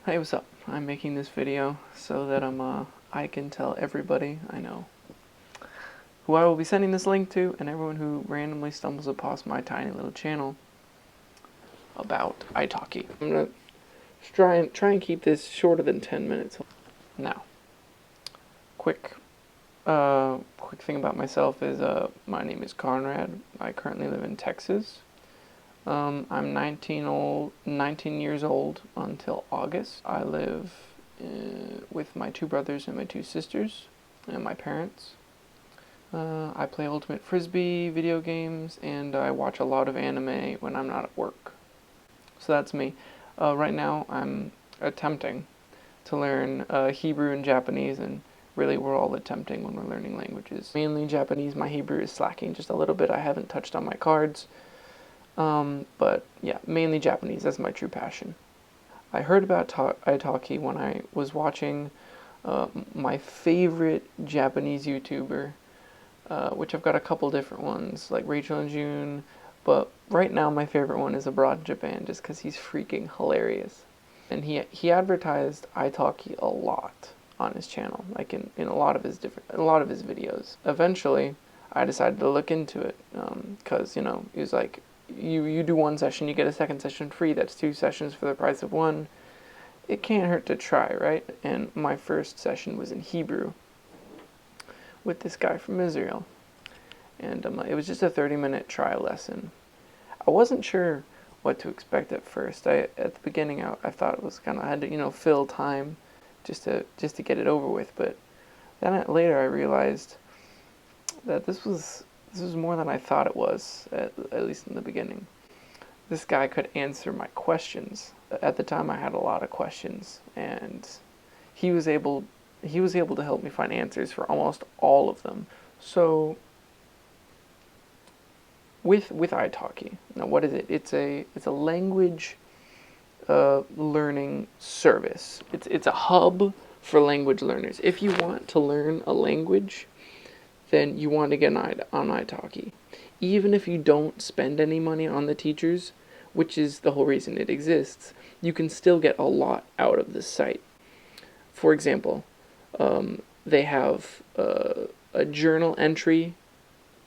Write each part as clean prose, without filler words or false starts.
Hey, what's up? I'm making this video so that I can tell everybody I know who I will be sending this link to, and everyone who randomly stumbles upon my tiny little channel about Italki. I'm gonna try and keep this shorter than 10 minutes. Now, quick thing about myself is my name is Conrad. I currently live in Texas. I'm 19 years old until August. I live with my two brothers and my two sisters and my parents. I play Ultimate Frisbee video games, and I watch a lot of anime when I'm not at work. So that's me. Right now I'm attempting to learn Hebrew and Japanese, and really we're all attempting when we're learning languages. Mainly Japanese. My Hebrew is slacking just a little bit. I haven't touched on my cards. But yeah, mainly Japanese. That's my true passion. I heard about Italki when I was watching my favorite Japanese YouTuber, which I've got a couple different ones, like Rachel and June, but right now my favorite one is Abroad in Japan, just because he's freaking hilarious. And he advertised Italki a lot on his channel, like in a lot of his videos. Eventually, I decided to look into it, because, he was like, you do one session, you get a second session free. That's 2 sessions for the price of 1. It can't hurt to try, right? And my first session was in Hebrew with this guy from Israel. And it was just a 30-minute trial lesson. I wasn't sure what to expect at first. At the beginning, I thought it was kind of, I had to, fill time just to get it over with. But then later I realized that this was more than I thought it was, at least in the beginning. This guy could answer my questions. At the time I had a lot of questions, and he was able to help me find answers for almost all of them. So with Italki, now what is it? It's a language learning service. It's a hub for language learners. If you want to learn a language, then you want to get on Italki. Even if you don't spend any money on the teachers, which is the whole reason it exists, you can still get a lot out of this site. For example, they have a journal entry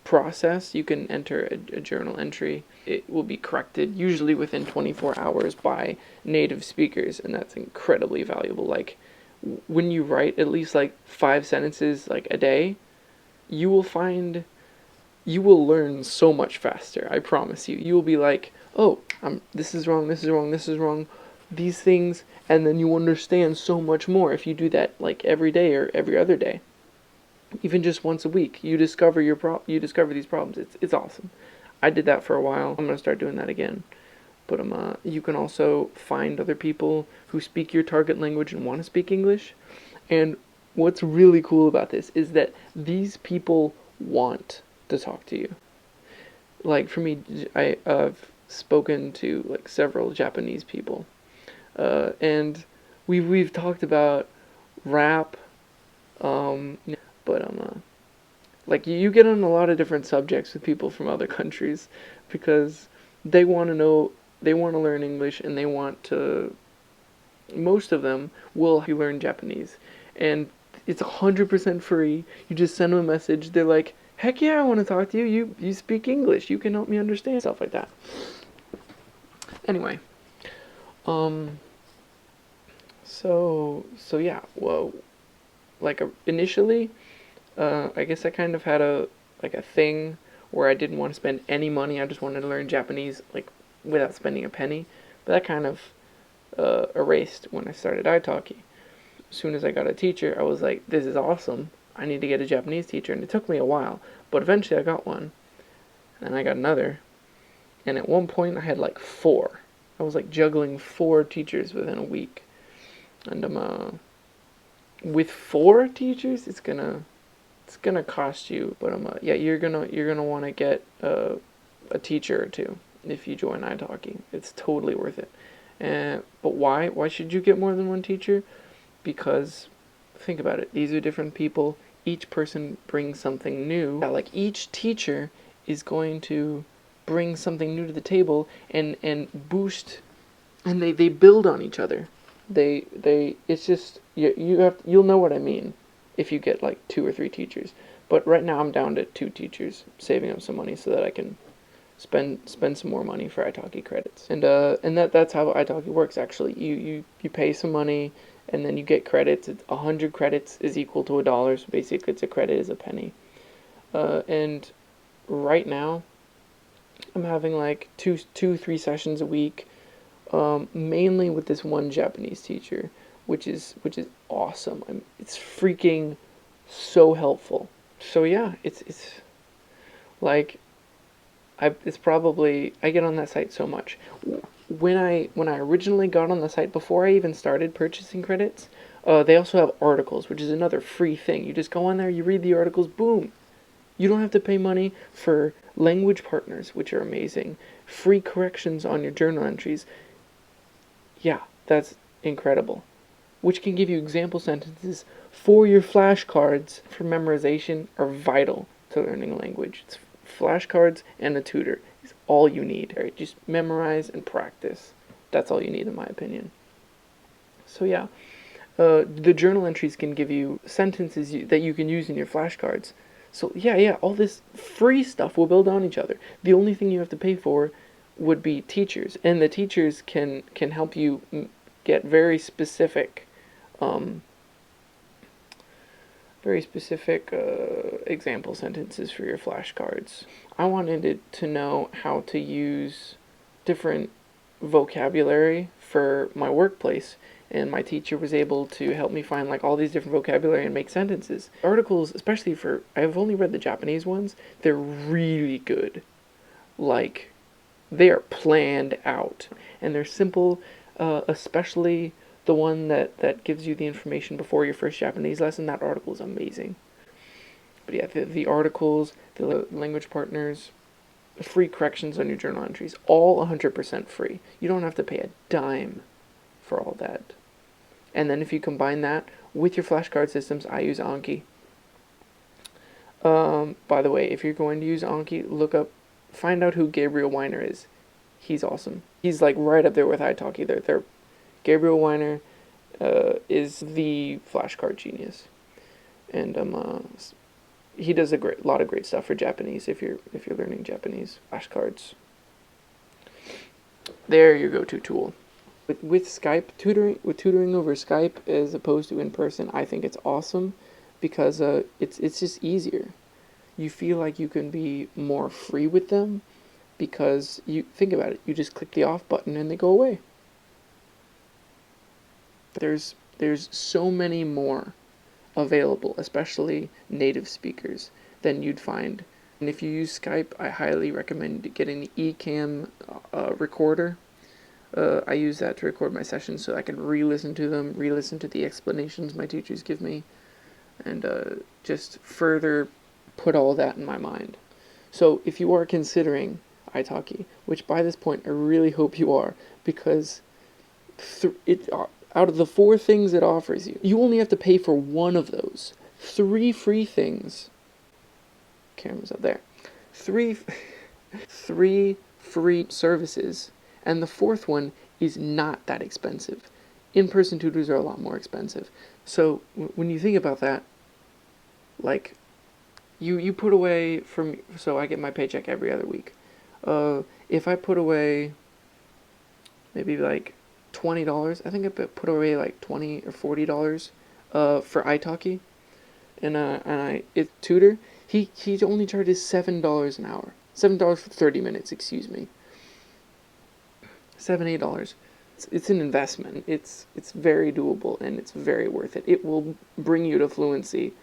process. You can enter a journal entry. It will be corrected usually within 24 hours by native speakers, and that's incredibly valuable. Like, when you write at least like 5 sentences like a day, you will learn so much faster. I promise you. You will be like, oh, this is wrong, this is wrong, this is wrong, these things, and then you understand so much more if you do that like every day or every other day. Even just once a week, you discover these problems. It's awesome. I did that for a while. I'm gonna start doing that again. But you can also find other people who speak your target language and want to speak English. And what's really cool about this is that these people want to talk to you. Like, for me, I've spoken to like several Japanese people, and we've talked about rap, but like, you get on a lot of different subjects with people from other countries, because they want to learn English, and most of them will help you learn Japanese, and it's 100% free. You just send them a message. They're like, heck yeah, I want to talk to you. You speak English. You can help me understand stuff like that. Anyway, so yeah. Well, like, initially, I guess I kind of had a thing where I didn't want to spend any money. I just wanted to learn Japanese, like, without spending a penny. But that kind of erased when I started Italki. As soon as I got a teacher, I was like, this is awesome. I need to get a Japanese teacher. And it took me a while, but eventually I got one. And I got another. And at one point I had like 4. I was like juggling 4 teachers within a week. And with 4 teachers, it's gonna cost you. But yeah, you're gonna want to get a teacher or 2 if you join Italki. It's totally worth it. But why? Why should you get more than 1 teacher? Because, think about it, these are different people. Each person brings something new. Yeah, like, each teacher is going to bring something new to the table and boost, and they build on each other. It's just you'll know what I mean if you get like 2 or 3 teachers. But right now I'm down to 2 teachers, saving up some money so that I can spend some more money for Italki credits. And that's how Italki works actually. You pay some money and then you get credits. It's 100 credits is equal to $1, so basically it's a credit is a penny. And right now I'm having like 3 sessions a week, mainly with this one Japanese teacher, which is awesome. It's freaking so helpful. So yeah, it's like it's probably I get on that site so much. When I originally got on the site before I even started purchasing credits, they also have articles, which is another free thing. You just go on there, you read the articles, boom. You don't have to pay money for language partners, which are amazing. Free corrections on your journal entries. Yeah, that's incredible. Which can give you example sentences for your flashcards for memorization are vital to learning a language. It's flashcards and a tutor is all you need. Right? Just memorize and practice. That's all you need in my opinion. So yeah, the journal entries can give you sentences that you can use in your flashcards. So yeah, all this free stuff will build on each other. The only thing you have to pay for would be teachers, and the teachers can help you get um, very specific example sentences for your flashcards. I wanted to know how to use different vocabulary for my workplace, and my teacher was able to help me find like all these different vocabulary and make sentences. Articles, especially for I've only read the Japanese ones, they're really good. Like they are planned out and they're simple, especially the one that gives you the information before your first Japanese lesson. That article is amazing. But yeah, the articles, the language partners, free corrections on your journal entries, all 100% free. You don't have to pay a dime for all that. And then if you combine that with your flashcard systems, I use Anki. By the way, if you're going to use Anki, find out who Gabriel Weiner is. He's awesome. He's like right up there with Italki. Gabriel Weiner is the flashcard genius, and he does a lot of great stuff for Japanese. If you're learning Japanese, flashcards. They're your go-to tool. With Skype tutoring over Skype as opposed to in person, I think it's awesome because it's just easier. You feel like you can be more free with them because you think about it. You just click the off button and they go away. There's so many more available, especially native speakers, than you'd find. And if you use Skype, I highly recommend getting the Ecamm recorder. I use that to record my sessions so I can re-listen to them, re-listen to the explanations my teachers give me, and just further put all that in my mind. So if you are considering Italki, which by this point I really hope you are, because out of the 4 things it offers you, you only have to pay for one of those. 3 free things. Camera's up there. 3 free services, and the 4th one is not that expensive. In-person tutors are a lot more expensive. So when you think about that, like you put away so I get my paycheck every other week. If I put away maybe like $20, I think I put away like $20 or $40 for Italki, and it's tutor. He only charges $7 an hour. $7 for 30 minutes, excuse me. $7-8. It's an investment. It's very doable and it's very worth it. It will bring you to fluency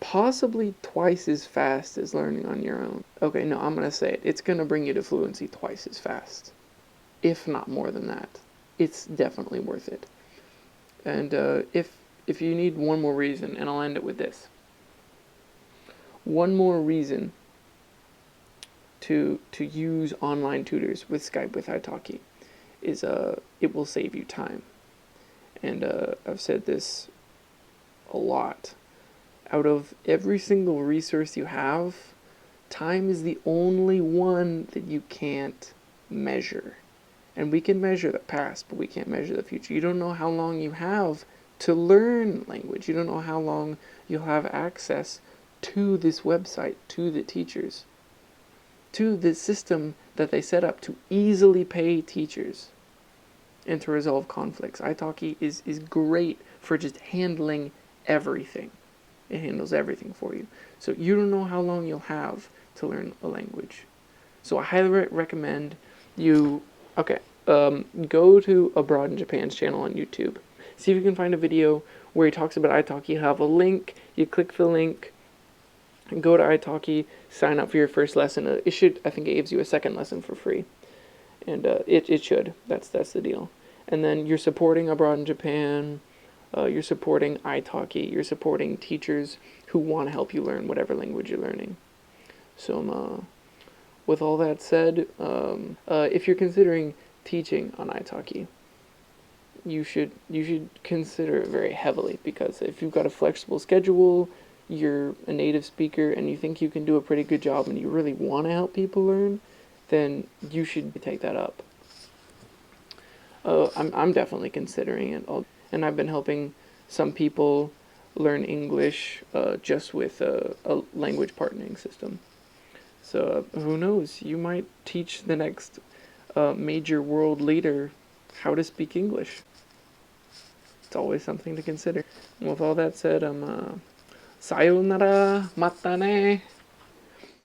possibly twice as fast as learning on your own. Okay, no, I'm going to say it. It's going to bring you to fluency twice as fast, if not more than that. It's definitely worth it. And if you need one more reason, and I'll end it with this. One more reason to use online tutors with Skype with Italki is it will save you time. And I've said this a lot. Out of every single resource you have, time is the only one that you can't measure. And we can measure the past, but we can't measure the future. You don't know how long you have to learn language. You don't know how long you'll have access to this website, to the teachers, to the system that they set up to easily pay teachers and to resolve conflicts. Italki is great for just handling everything. It handles everything for you. So you don't know how long you'll have to learn a language. So I highly recommend you, go to Abroad in Japan's channel on YouTube. See if you can find a video where he talks about Italki. You have a link, you click the link, and go to Italki, sign up for your first lesson. I think it gives you a second lesson for free. And it should. That's the deal. And then you're supporting Abroad in Japan, you're supporting Italki, you're supporting teachers who want to help you learn whatever language you're learning. So with all that said, if you're considering teaching on Italki, you should consider it very heavily, because if you've got a flexible schedule, you're a native speaker, and you think you can do a pretty good job, and you really want to help people learn, then you should take that up. I'm definitely considering it, and I've been helping some people learn English just with a language partnering system. So who knows, you might teach the next major world leader how to speak English. It's always something to consider. With all that said, sayonara, mata ne.